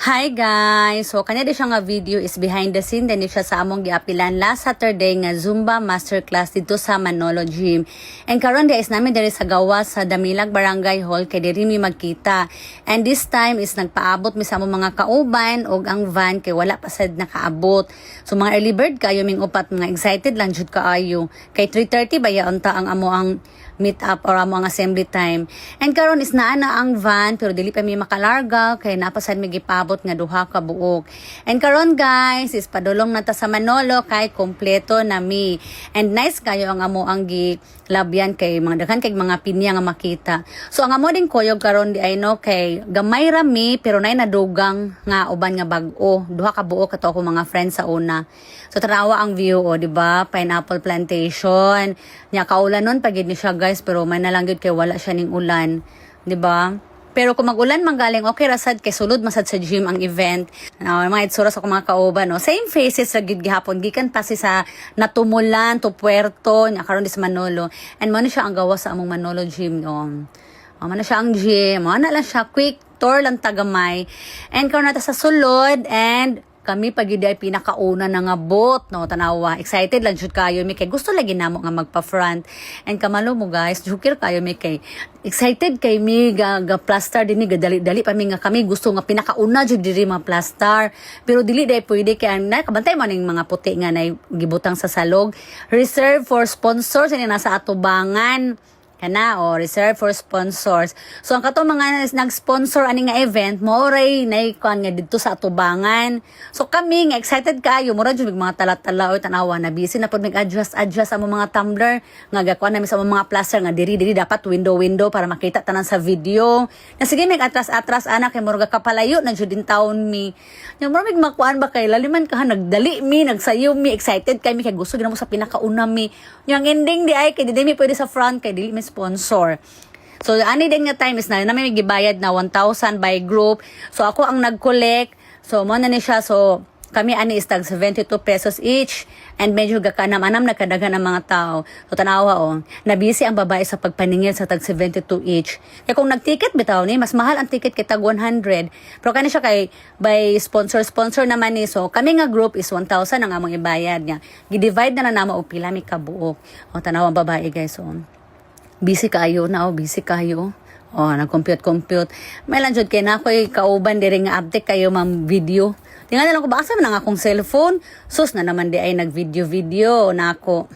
Hi guys! So, kanya di siya nga video is behind the scene. Then siya sa among giapilan last Saturday nga Zumba Masterclass dito sa Manolo Gym. And karon di is namin diri sa gawas sa Damilag Barangay Hall kay diri mi magkita. And this time is nagpaabot mi sa among mga kauban og ang van kay wala pa sad nakaabot. So mga early bird kayo ming upat mga excited lang jud kaayo. Kay 3:30 ba yaon ta ang amo ang meet up or amo ang assembly time. And karon is naa na ang van pero dili pa mi makalarga kay napasad mi gipabot nga duha ka buok. And karon guys is padulong na ta sa Manolo kay kompleto na mi. And nice kayo ang amo ang gilabyan kay mga daghan kay mga pinya nga makita. So ang amo din koyog karon di ay no kay gamay ra mi pero nay nadugang nga uban nga bag-o. Duha ka buok kato ako mga friends sa una. So tanawa ang view o di ba? Pineapple plantation. Nya kaulan nun pagid ni siya guys pero may nalanggit kay wala siya ning ulan, di ba? Pero kung mag-ulan manggaling okay rasad kay sulod masad sa gym ang event. Mga itsura sa mga kauban no. Same faces ra gid gihapon gikan pa si sa Natumulan to Puerto nya karon di sa Manolo. And mo siya ang gawa sa among Manolo Gym no. Mo na siya ang gym, mo na lang siya quick tour lang tagamay. And karon nata sa sulod and kami pagid ay pinakauna na nga bot no tanawa excited lang jud kayo mi kay gusto lagi namo nga magpa-front and kamalo mo guys jukir kayo mi kay excited kay mi ga plaster dinhi ga dali pa mi nga kami gusto nga pinakauna jud diri mga plaster pero dili day pwede kay ang kabantay man ning mga puti nga nay gibutang sa salog reserve for sponsors ini nasa atubangan kana o reserve for sponsors. So ang kato mga nag-sponsor ani nga event mo ray nay kuan nga didto sa atubangan. So kami nga excited kayo mura jud mga talat-tala o tanawa na busy na pud mag-adjust sa mga tumbler nga gakuan namin sa mga plaster nga diri dapat window para makita tanan sa video. Na sige mig atras anak kay mura kapalayo na jud din taon mi. Nya mura mig makuan ba kay laliman ka nagdali mi nagsayo mi excited kay mi kay gusto ginamo sa pinakauna mi. Yang ending di ay kay di mi pwede sa front kay dili mi sponsor. So ani din nga time is na may gibayad na 1,000 by group. So ako ang nag-collect. So mo na ni siya so kami ani is tag 72 pesos each and medyo gakanam-anam nagkadaghan ang mga tao. So tanawa nabisi ang babae sa pagpaningil sa tag 72 each. Kaya kung nag-ticket bitaw ni mas mahal ang ticket kay tag 100. Pero kani siya kay by sponsor naman ni. So kami nga group is 1,000 ang among ibayad niya. Gi-divide na namo og pila mi kabuok. O tanawa ang babae guys busy kayo na busy kayo. Nag-compute. May lang jud kay na ako'y kauban diri nga update kayo ma'am video. Tingnan na lang ko baka sa man ang akong cellphone. Sus na naman di ay nag-video na ako.